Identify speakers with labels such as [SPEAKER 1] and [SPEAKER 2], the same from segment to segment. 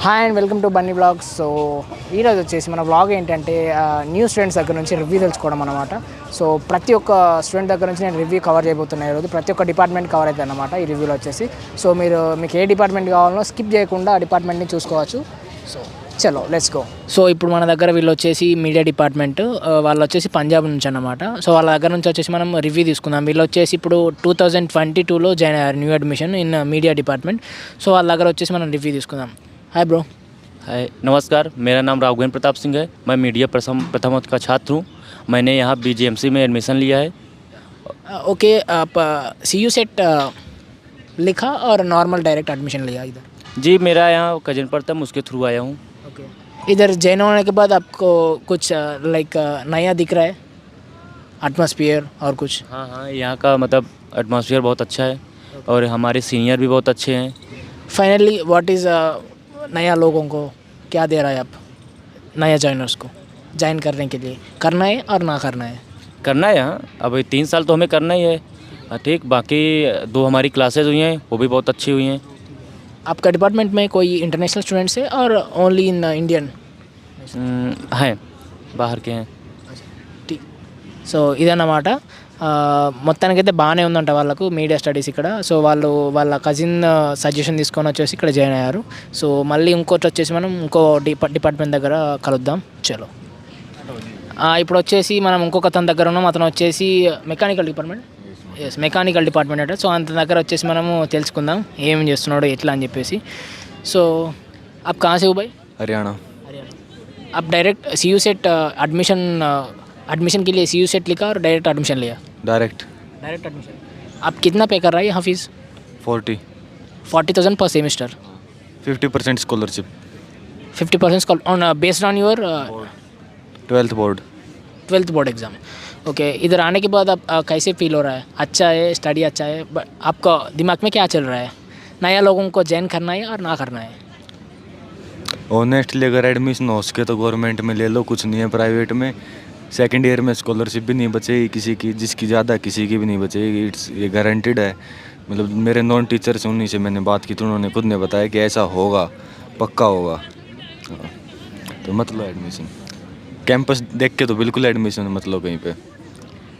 [SPEAKER 1] Hi and welcome to Bunny blogs. So ఈరోజు వచ్చేసి మన బ్లాగ్ ఏంటంటే న్యూ స్టూడెంట్స్ దగ్గర నుంచి రివ్యూ తెలుసుకోవడం అనమాట. సో ప్రతి ఒక్క స్టూడెంట్ దగ్గర నుంచి నేను రివ్యూ కవర్ చేయబోతున్నాను ఈరోజు. ప్రతి ఒక్క డిపార్ట్మెంట్ కవర్ అవుతుంది అనమాట ఈ రివ్యూలో వచ్చేసి. సో మీకు ఏ డిపార్ట్మెంట్ కావాలో స్కిప్ చేయకుండా ఆ డిపార్ట్మెంట్ని చూసుకోవచ్చు. సో చలో లెట్స్ గో. సో ఇప్పుడు మన దగ్గర వీళ్ళు వచ్చేసి మీడియా డిపార్ట్మెంట్, వాళ్ళు వచ్చేసి పంజాబ్ నుంచి అన్నమాట. సో వాళ్ళ దగ్గర నుంచి వచ్చేసి మనం రివ్యూ తీసుకుందాం. వీళ్ళు వచ్చేసి ఇప్పుడు 2022లో జాయిన్ అయ్యారు, new admission in media department. So వాళ్ళ దగ్గర వచ్చేసి మనం రివ్యూ తీసుకుందాం. Hi bro.
[SPEAKER 2] हाय नमस्कार, मेरा नाम राघवेंद्र प्रताप सिंह है. मैं मीडिया प्रथम का छात्र हूँ. मैंने यहाँ बीजीएमसी में एडमिशन लिया है.
[SPEAKER 1] ओके, आप CU सेट लिखा और नॉर्मल डायरेक्ट एडमिशन लिया इधर?
[SPEAKER 2] जी, मेरा यहाँ कजन पड़ता है, उसके थ्रू आया हूँ.
[SPEAKER 1] ओके, इधर जॉइन होने के बाद आपको कुछ लाइक नया दिख रहा है एटमॉस्फेयर और कुछ?
[SPEAKER 2] हाँ, यहाँ का मतलब एटमॉस्फेयर बहुत अच्छा है और हमारे सीनियर भी बहुत अच्छे हैं.
[SPEAKER 1] फाइनली व्हाट इज़ नया लोगों को क्या दे रहा है आप नया जॉइनर्स को ज्वाइन करने के लिए? करना है और ना करना है?
[SPEAKER 2] करना है यहाँ. अब 3 साल तो हमें करना ही है. ठीक, बाकी 2 हमारी क्लासेज हुई हैं, वो भी बहुत अच्छी हुई हैं.
[SPEAKER 1] आपका डिपार्टमेंट में कोई इंटरनेशनल स्टूडेंट्स है और ओनली इन इंडियन?
[SPEAKER 2] हैं, बाहर के हैं.
[SPEAKER 1] ठीक. సో ఇదన్నమాట. మొత్తానికైతే బాగానే ఉందంట వాళ్ళకు మీడియా స్టడీస్ ఇక్కడ. సో వాళ్ళు వాళ్ళ కజిన్ సజెషన్ తీసుకొని వచ్చేసి ఇక్కడ జాయిన్ అయ్యారు. సో మళ్ళీ ఇంకోటి వచ్చేసి మనం ఇంకో డిపార్ట్మెంట్ దగ్గర కలుద్దాం. చలో. ఇప్పుడు వచ్చేసి మనం ఇంకొక అతని దగ్గర ఉన్నాం. అతను వచ్చేసి మెకానికల్ డిపార్ట్మెంట్. మెకానికల్ డిపార్ట్మెంట్ అంటే. సో అంత దగ్గర వచ్చేసి మనము తెలుసుకుందాం ఏం చేస్తున్నాడో ఎట్లా అని చెప్పేసి. సో आप कहाँ से हो भाई?
[SPEAKER 3] हरियाणा.
[SPEAKER 1] आप डायरेक्ट CU सेट एडमिशन के लिए CU सेट लिखा और डायरेक्ट एडमिशन लिया?
[SPEAKER 3] Direct
[SPEAKER 1] admission. आप कितना पे कर रहा है यहाँ फीस? 40,000 पर semester.
[SPEAKER 3] 50% scholarship.
[SPEAKER 1] 50% on based on your
[SPEAKER 3] 12th board
[SPEAKER 1] exam. Okay, इधर आने के बाद आप कैसे फील हो रहा है? अच्छा है, स्टडी अच्छा है, बट आपका दिमाग में क्या चल रहा है? नया लोगों को जॉइन करना है और ना करना है?
[SPEAKER 3] ऑनेस्टली अगर एडमिशन हो सके तो गवर्नमेंट में ले लो, कुछ नहीं है प्राइवेट में. सेकेंड ईयर में स्कॉलरशिप भी नहीं बचेगी किसी की, जिसकी ज़्यादा किसी की भी नहीं बचेगी. ये गारंटीड है. मतलब मेरे नॉन टीचर्स उन्हीं से मैंने बात की तो उन्होंने खुद ने बताया कि ऐसा होगा, पक्का होगा. तो मतलब एडमिशन कैंपस देख के तो बिल्कुल एडमिशन मतलब कहीं पे.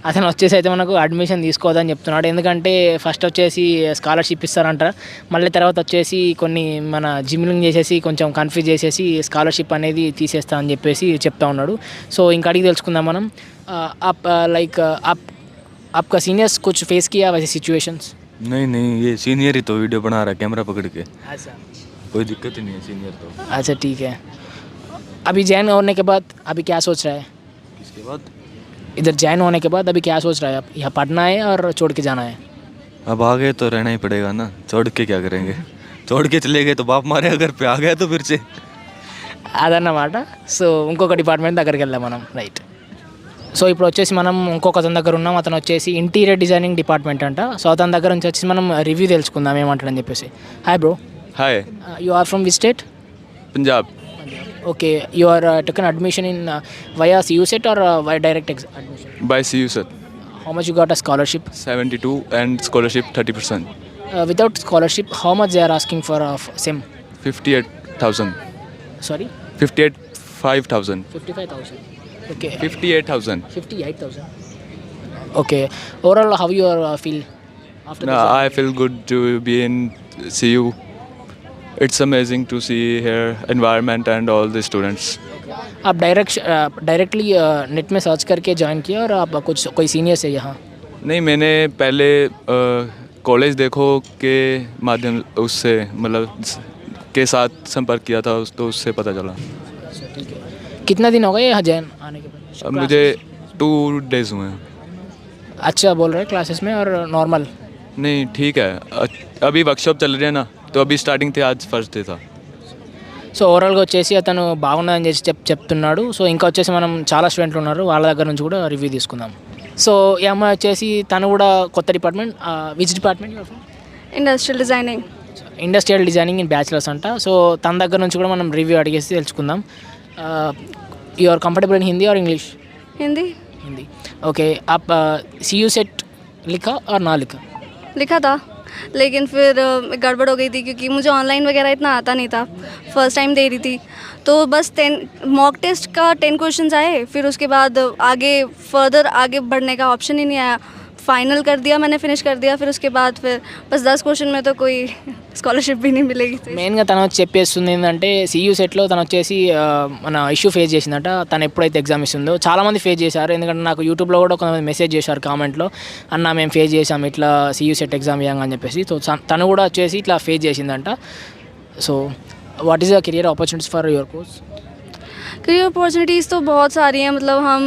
[SPEAKER 1] అతను వచ్చేసి అయితే మనకు అడ్మిషన్ తీసుకోవద్దని చెప్తున్నాడు. ఎందుకంటే ఫస్ట్ వచ్చేసి స్కాలర్షిప్ ఇస్తారంట, మళ్ళీ తర్వాత వచ్చేసి కొన్ని మన జిమ్లింగ్ చేసేసి కొంచెం కన్ఫ్యూజ్ చేసేసి స్కాలర్షిప్ అనేది తీసేస్తా అని చెప్పేసి చెప్తా ఉన్నాడు. సో ఇంకా అడిగి తెలుసుకుందాం మనం. आपका सीनियर्स कुछ फेस किया वैसे सिचुएशंस?
[SPEAKER 3] नहीं, ये सीनियर ही तो वीडियो बना रहा है कैमरा पकड़ के. अच्छा, कोई दिक्कत ही नहीं है सीनियर तो.
[SPEAKER 1] अच्छा ठीक है. अभी जॉइन होने के बाद अभी क्या सोच रहा है?
[SPEAKER 3] इसके बाद
[SPEAKER 1] इधर जॉइन होने के बाद अभी क्या सोच रहा है? आप यहाँ पढ़ना है और छोड़ के जाना है?
[SPEAKER 3] अब आ गए तो रहना ही पड़ेगा ना, छोड़ के क्या करेंगे. छोड़ के चले गए तो बाप मारे, अगर पे आ गया तो फिर से.
[SPEAKER 1] అదన్నమాట. సో ఇంకొక డిపార్ట్మెంట్ దగ్గరికి వెళ్దాం మనం. రైట్. సో ఇప్పుడు వచ్చేసి మనం ఇంకొక అతని దగ్గర ఉన్నాం. అతను వచ్చేసి ఇంటీరియర్ డిజైనింగ్ డిపార్ట్మెంట్ అంట. సో అతని దగ్గర నుంచి వచ్చేసి మనం రివ్యూ తెలుసుకుందాం ఏమంటాడని చెప్పేసి. Hi bro.
[SPEAKER 4] Hi.
[SPEAKER 1] You are from which state?
[SPEAKER 4] Punjab.
[SPEAKER 1] Okay, you are taken admission in via CU set or via direct admission?
[SPEAKER 4] By CU sir.
[SPEAKER 1] How much you got a scholarship?
[SPEAKER 4] 72 and scholarship 30%.
[SPEAKER 1] Without scholarship, how much they are asking for SEM?
[SPEAKER 4] 58,000.
[SPEAKER 1] Sorry?
[SPEAKER 4] 5,000.
[SPEAKER 1] 55,000. Okay.
[SPEAKER 4] 58,000.
[SPEAKER 1] 58,000. Okay. Overall, how you feel after
[SPEAKER 4] No,
[SPEAKER 1] this?
[SPEAKER 4] I feel good to be in CU. It's amazing to see here environment and all the students.
[SPEAKER 1] आप directly net में search करके join किया और आप कुछ कोई senior से यहाँ?
[SPEAKER 4] नहीं, मैंने पहले कॉलेज देखो के माध्यम उससे मतलब के साथ संपर्क किया था, तो उससे पता चला.
[SPEAKER 1] ठीक है. कितना दिन हो गए यहाँ ज्वाइन आने के बाद?
[SPEAKER 4] अब मुझे 2 days हुए हैं.
[SPEAKER 1] अच्छा बोल रहे हैं क्लासेस में और नॉर्मल?
[SPEAKER 4] नहीं, ठीक है. अभी वर्कशॉप चल रही है ना, तो अभी स्टार्टिंग थे, आज फर्स्ट डे था.
[SPEAKER 1] సో ఓవరాల్గా వచ్చేసి అతను బాగున్నదని చేసి చెప్తున్నాడు. సో ఇంకా వచ్చేసి మనం చాలా స్టూడెంట్లు ఉన్నారు, వాళ్ళ దగ్గర నుంచి కూడా రివ్యూ తీసుకుందాం. సో ఈ అమ్మాయి వచ్చేసి తను కూడా కొత్త department. Which department?
[SPEAKER 5] Industrial designing.
[SPEAKER 1] Industrial designing in bachelors అంట. సో తన దగ్గర నుంచి కూడా మనం రివ్యూ అడిగేసి తెలుసుకుందాం. You are comfortable in Hindi or English?
[SPEAKER 5] Hindi.
[SPEAKER 1] Hindi. Okay, आप CU सेट लिखा और ना लिखा?
[SPEAKER 5] लिखा था. लेकिन फिर गड़बड़ हो गई थी क्योंकि मुझे ऑनलाइन वगैरह इतना आता नहीं था, फर्स्ट टाइम दे रही थी। तो बस 10 मॉक टेस्ट का 10 क्वेश्चंस आए, फिर उसके बाद आगे फर्दर आगे बढ़ने का ऑप्शन ही नहीं आया। फाइनल कर दिया मैंने, फिनिश कर दिया, फिर उसके बाद फिर बस 10 क्वेश्चन में तो कोई स्कॉलरशिप भी नहीं मिलेगी।
[SPEAKER 1] మెయిన్గా తను వచ్చి చెప్పేస్తుంది ఏంటంటే సియూ సెట్లో తను వచ్చేసి మన ఇష్యూ ఫేస్ చేసిందట తను ఎప్పుడైతే ఎగ్జామ్ ఇస్తుందో. చాలామంది ఫేస్ చేశారు, ఎందుకంటే నాకు యూట్యూబ్లో కూడా కొంతమంది మెసేజ్ చేశారు కామెంట్లో, అన్న మేము ఫేస్ చేసాం ఇట్లా సియూ సెట్ ఎగ్జామ్ ఇవ్వంగా అని చెప్పేసి. సో తను కూడా వచ్చేసి ఇట్లా ఫేస్ చేసిందంట. So what is the career opportunities for your course?
[SPEAKER 5] Career opportunities तो बहुत सारी हैं, मतलब हम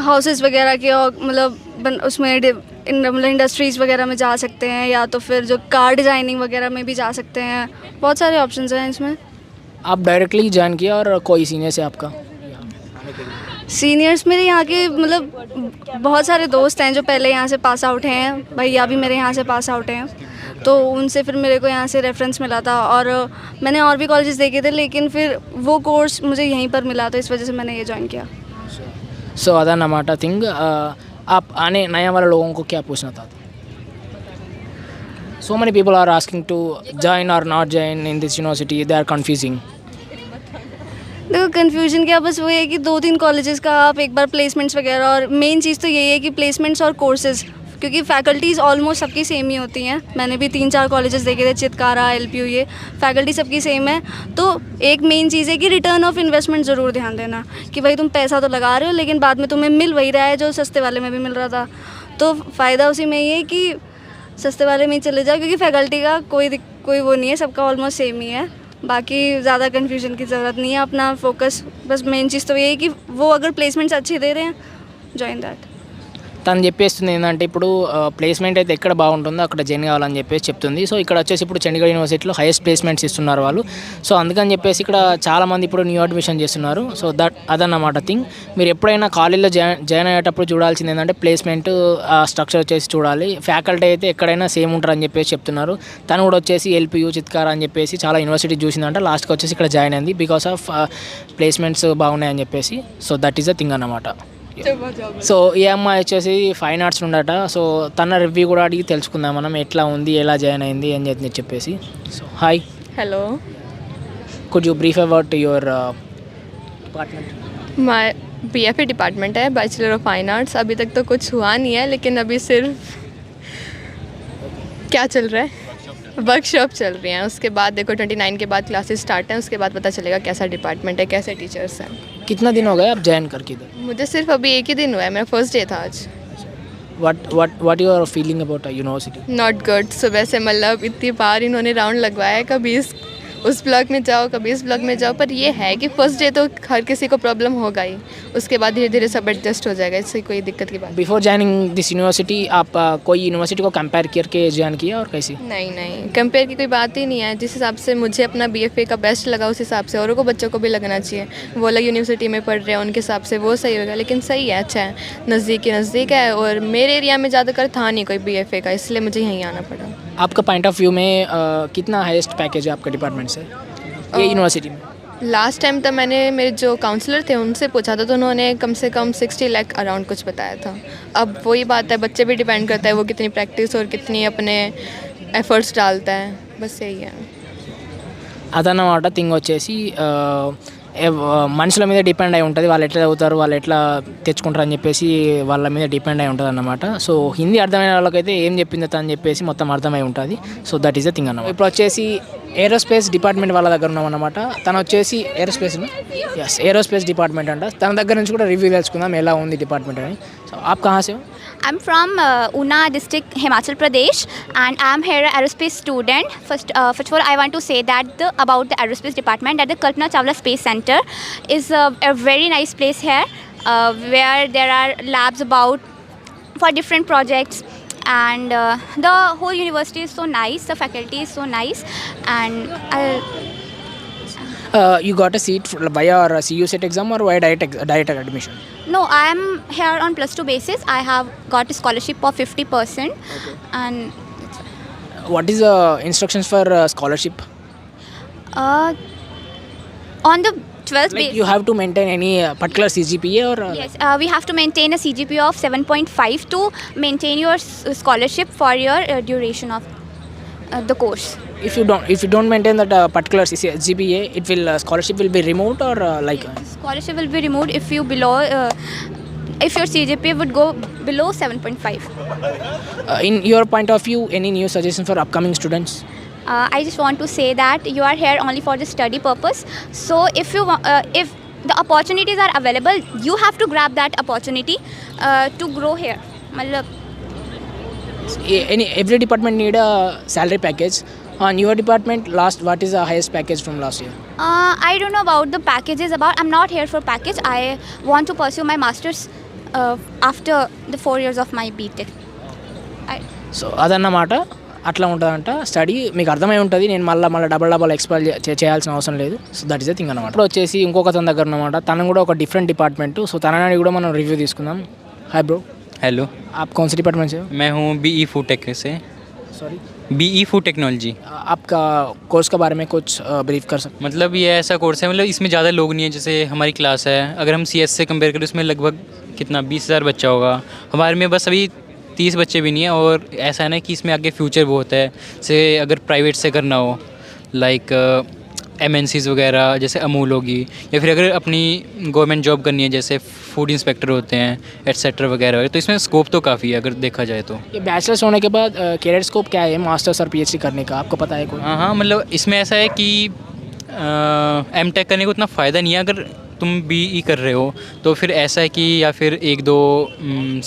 [SPEAKER 5] हाउसेस वगैरह के और मतलब उसमें मतलब इंडस्ट्रीज़ वगैरह में जा सकते हैं, या तो फिर जो कार डिज़ाइनिंग वगैरह में भी जा सकते हैं। बहुत सारे ऑप्शंस हैं इसमें।
[SPEAKER 1] आप डायरेक्टली ज्वाइन किया और कोई सीनियर से आपका?
[SPEAKER 5] सीनियर्स मेरे यहाँ के मतलब बहुत सारे दोस्त हैं जो पहले यहाँ से पास आउट हैं, भैया भी मेरे यहाँ से पास आउट हैं, तो उनसे फिर मेरे को यहाँ से रेफरेंस मिला था। और मैंने और भी कॉलेजेस देखे थे, लेकिन फिर वो कोर्स मुझे यहीं पर मिला, तो इस वजह से मैंने ये ज्वाइन किया।
[SPEAKER 1] सो अदनమాట థింగ్. आप आने नया वाले लोगों को क्या पूछना था? So many people are asking to join or not join in this university. They are confusing.
[SPEAKER 5] देखो कन्फ्यूजन क्या, बस वो है कि 2-3 कॉलेजेस का आप एक बार प्लेसमेंट्स वगैरह, और मेन चीज़ तो यही है कि प्लेसमेंट्स और कोर्सेज़, क्योंकि फैकल्टीज़ ऑलमोस्ट सबकी सेम ही होती हैं। मैंने भी 3-4 कॉलेजेस देखे थे, चितकारा, LPU, ये फैकल्टी सबकी सेम है। तो एक मेन चीज़ है कि रिटर्न ऑफ इन्वेस्टमेंट ज़रूर ध्यान देना कि भाई तुम पैसा तो लगा रहे हो, लेकिन बाद में तुम्हें मिल वही रहा है जो सस्ते वाले में भी मिल रहा था। तो फ़ायदा उसी में ये है कि सस्ते वाले में ही चले जाओ, क्योंकि फैकल्टी का कोई वो नहीं है, सबका ऑलमोस्ट सेम ही है। बाकी ज़्यादा कन्फ्यूजन की ज़रूरत नहीं है, अपना फोकस बस मेन चीज़ तो ये है कि वो अगर प्लेसमेंट्स अच्छे दे रहे हैं, जॉइन दैट।
[SPEAKER 1] తను చెప్పేస్తుంది ఏంటంటే ఇప్పుడు ప్లేస్మెంట్ అయితే ఎక్కడ బాగుంటుందో అక్కడ జాయిన్ కావాలని చెప్పేసి చెప్తుంది. సో ఇక్కడ వచ్చేసి ఇప్పుడు చండీగఢ్ యూనివర్సిటీలో హైయెస్ట్ ప్లేస్మెంట్స్ ఇస్తున్నారు వాళ్ళు. సో అందుకని చెప్పేసి ఇక్కడ చాలామంది ఇప్పుడు న్యూ అడ్మిషన్ చేస్తున్నారు. సో అదన్నమాట థింగ్. మీరు ఎప్పుడైనా కాలేజ్లో జాయిన్ అయ్యేటప్పుడు చూడాల్సింది ఏంటంటే ప్లేస్మెంట్ స్ట్రక్చర్ వచ్చేసి చూడాలి. ఫ్యాకల్టీ అయితే ఎక్కడైనా సేమ్ ఉంటారని చెప్పేసి చెప్తున్నారు. తను కూడా వచ్చేసి LPU, చిత్కారా అని చెప్పేసి చాలా యూనివర్సిటీ చూసిందంట, లాస్ట్కి వచ్చేసి ఇక్కడ జాయిన్ అయింది బికాస్ ఆఫ్ ప్లేస్మెంట్స్ బాగున్నాయని చెప్పేసి. So that is the thing అన్నమాట. సో ఈ అమ్మాయి వచ్చేసి ఫైన్ ఆర్ట్స్ ఉండట. సో తన రివ్యూ కూడా అడిగి తెలుసుకుందాం మనం, ఎట్లా ఉంది, ఎలా జాయిన్ అయింది అని చెప్పేసి. So hi.
[SPEAKER 6] Hello,
[SPEAKER 1] could you brief about your department?
[SPEAKER 6] My BFA department है, बैचलर ऑफ फाइन आर्ट्स। अभी तक तो कुछ हुआ नहीं है, लेकिन अभी सिर्फ क्या चल रहा है, वर्कशॉप चल रही हैं। उसके बाद देखो 29 के बाद क्लासेस स्टार्ट हैं, उसके बाद पता चलेगा कैसा डिपार्टमेंट है, कैसे टीचर्स हैं।
[SPEAKER 1] कितना दिन हो गए आप ज्वाइन करके इधर?
[SPEAKER 6] मुझे सिर्फ अभी एक ही दिन हुआ है, मेरा फर्स्ट डे था आज।
[SPEAKER 1] What you are feeling about university?
[SPEAKER 6] Not good. सुबह से मतलब इतनी बार इन्होंने राउंड लगवाया है, कभी उस ब्लॉक में जाओ, कभी इस ब्लॉक में जाओ, पर ये है कि फर्स्ट डे तो हर किसी को प्रॉब्लम होगा ही, उसके बाद धीरे धीरे सब एडजस्ट हो जाएगा, इससे कोई दिक्कत की बात
[SPEAKER 1] बिफोर ज्वाइनिंग दिस यूनिवर्सिटी आप कोई यूनिवर्सिटी को कंपेयर करके ज्वाइन किया और कैसी?
[SPEAKER 6] नहीं, कंपेयर की कोई बात ही नहीं है। जिस हिसाब से मुझे अपना BFA का बेस्ट लगा, उस हिसाब से औरों को बच्चों को भी लगना चाहिए। वो अलग यूनिवर्सिटी में पढ़ रहे हैं, उनके हिसाब से वो सही होगा, लेकिन सही है, अच्छा है, नज़दीक है। और मेरे एरिया में ज़्यादातर था नहीं कोई BFA का, इसलिए मुझे यहीं आना पड़ा।
[SPEAKER 1] आपका पॉइंट ऑफ व्यू में कितना हाईएस्ट पैकेज है आपका डिपार्टमेंट से ये यूनिवर्सिटी में?
[SPEAKER 6] लास्ट टाइम तो मैंने मेरे जो काउंसलर थे उनसे पूछा था, तो उन्होंने कम से कम 60 लाख अराउंड कुछ बताया था। अब वही बात है, बच्चे भी डिपेंड करता है वो कितनी प्रैक्टिस और कितनी अपने एफर्ट्स डालता है, बस यही है।
[SPEAKER 1] అదన్నమాట థింగ్ వచ్చేసి మనుషుల మీద డిపెండ్ అయి ఉంటుంది, వాళ్ళు ఎట్లా చదువుతారు, వాళ్ళు ఎట్లా తెచ్చుకుంటారు అని చెప్పేసి వాళ్ళ మీద డిపెండ్ అయి ఉంటుంది అన్నమాట. సో హిందీ అర్థమైన వాళ్ళకైతే ఏం చెప్పింది అని చెప్పేసి మొత్తం అర్థమై ఉంటుంది. So that is the thing అన్నమాట. ఇప్పుడు వచ్చేసి ఏరోస్పేస్ డిపార్ట్మెంట్ వాళ్ళ దగ్గర ఉన్నామన్నమాట. తను వచ్చేసి ఏరోస్పేస్ డిపార్ట్మెంట్ అంట. తన దగ్గర నుంచి కూడా రివ్యూ తెలుసుకుందాం ఎలా ఉంది డిపార్ట్మెంట్ అని. సో ఆప్ కहाँ से हो?
[SPEAKER 7] I'm from Una district, Himachal Pradesh, and I'm here an aerospace student. First of all, I want to say that about the aerospace department, that the Kalpana Chawla Space Center is a very nice place here, where there are labs about for different projects, and the whole university is so nice, the faculty is so nice, and
[SPEAKER 1] You got a seat via or CU set exam or via direct admission?
[SPEAKER 7] no, I am here on +2 basis. I have got a scholarship of 50%, and
[SPEAKER 1] What is the instructions for scholarship?
[SPEAKER 7] on the 12th
[SPEAKER 1] Like
[SPEAKER 7] base.
[SPEAKER 1] you have to maintain any particular CGPA or
[SPEAKER 7] Yes, we have to maintain a CGPA of 7.5 to maintain your scholarship for your duration of the course.
[SPEAKER 1] if you don't maintain that particular GPA, it will scholarship will be removed or like
[SPEAKER 7] Scholarship will be removed if you below if your CGPA would go below 7.5.
[SPEAKER 1] in your point of view, any new suggestion for upcoming students?
[SPEAKER 7] I just want to say that you are here only for the study purpose. So if the opportunities are available, you have to grab that opportunity to grow here. मतलब
[SPEAKER 1] Every department need a salary package. On your department, what is the highest package from last year?
[SPEAKER 7] I don't know about the packages. I'm not here for package. I want to pursue my masters after the 4 years of my BTech.
[SPEAKER 1] So అదన్నమాట, అట్లా ఉంటుందంట study. మీకు అర్థమై ఉంటుంది, నేను మళ్ళీ double explain చేయాల్సిన అవసరం లేదు. So that is the thing అనమాట. ఇప్పుడు వచ్చేసి ఇంకొక తన దగ్గర అనమాట, తను కూడా ఒక డిఫరెంట్ డిపార్ట్మెంట్. సో తనని కూడా మనం రివ్యూ తీసుకుందాం. Hi bro.
[SPEAKER 8] हेलो,
[SPEAKER 1] आप कौन से डिपार्टमेंट से हो?
[SPEAKER 8] मैं हूँ बीई फूड टेक से।
[SPEAKER 1] Sorry,
[SPEAKER 8] BE food technology.
[SPEAKER 1] आपका कोर्स के बारे में कुछ ब्रीफ कर सकते?
[SPEAKER 8] मतलब ये ऐसा कोर्स है, मतलब इसमें ज़्यादा लोग नहीं है। जैसे हमारी क्लास है, अगर हम सीएस से कंपेयर करें उसमें लगभग कितना 20,000 बच्चा होगा। हमारे में बस अभी 30 बच्चे भी नहीं है। और ऐसा है ना कि इसमें आगे फ्यूचर बहुत है। जैसे अगर प्राइवेट से करना हो, लाइक MNCs वगैरह जैसे अमूल होगी, या फिर अगर अपनी गवर्नमेंट जॉब करनी है जैसे फूड इंस्पेक्टर होते हैं एट्सेट्रा वगैरह, तो इसमें स्कोप तो काफ़ी है अगर देखा जाए तो।
[SPEAKER 1] ये बैचलर्स होने के बाद कैरियर स्कोप क्या है मास्टर्स और PhD करने का, आपको पता है कोई?
[SPEAKER 8] हाँ हाँ, मतलब इसमें ऐसा है कि M.Tech करने को उतना फ़ायदा नहीं है। अगर तुम BE कर रहे हो तो फिर ऐसा है कि या फिर 1-2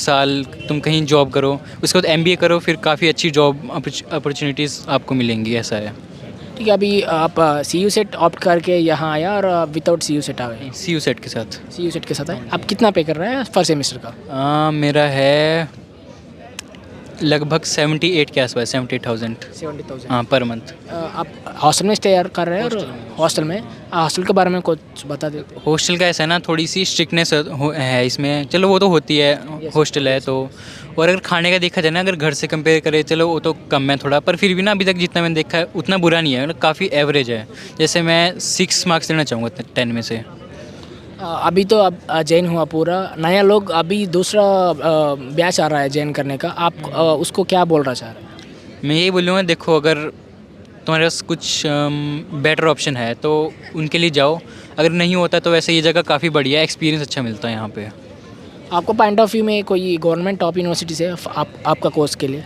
[SPEAKER 8] साल तुम कहीं जॉब करो, उसके बाद MBA करो, फिर काफ़ी अच्छी जॉब अपॉर्चुनिटीज़ आपको मिलेंगी, ऐसा है।
[SPEAKER 1] ठीक है, अभी आप CU सेट ऑप्ट करके यहाँ आया और विदाउट CU सेट आ गए?
[SPEAKER 8] CU सेट के साथ।
[SPEAKER 1] CU सेट के साथ आए। आप कितना पे कर रहे हैं फर्स्ट सेमेस्टर का?
[SPEAKER 8] मेरा है लगभग 78 के आसपास, 78,000।
[SPEAKER 1] 70,000।
[SPEAKER 8] हाँ, पर मंथ।
[SPEAKER 1] आप हॉस्टल में स्टे कर रहे हैं? और हॉस्टल में, हॉस्टल के बारे में कुछ बता देते?
[SPEAKER 8] हॉस्टल का ऐसा है ना, थोड़ी सी स्ट्रिक्टनेस है इसमें। चलो वो तो होती है, हॉस्टल है तो। और अगर खाने का देखा जाए ना, अगर घर से कंपेयर करें, चलो वो तो कम है थोड़ा, पर फिर भी ना अभी तक जितना मैंने देखा है उतना बुरा नहीं है, मतलब काफ़ी एवरेज है। जैसे मैं 6 मार्क्स देना चाहूँगा 10 में से।
[SPEAKER 1] अभी तो अब जैन हुआ पूरा नया लोग, अभी दूसरा बैच आ रहा है जैन करने का, आप उसको क्या बोलना चाह रहे हैं?
[SPEAKER 8] मैं यही बोलूँगा, देखो अगर तुम्हारे पास कुछ बेटर ऑप्शन है तो उनके लिए जाओ। अगर नहीं होता तो वैसे ये जगह काफ़ी बढ़िया है, एक्सपीरियंस अच्छा मिलता है यहाँ पे।
[SPEAKER 1] आपको पॉइंट ऑफ व्यू में कोई गवर्नमेंट टॉप यूनिवर्सिटी से आपका कोर्स के लिए,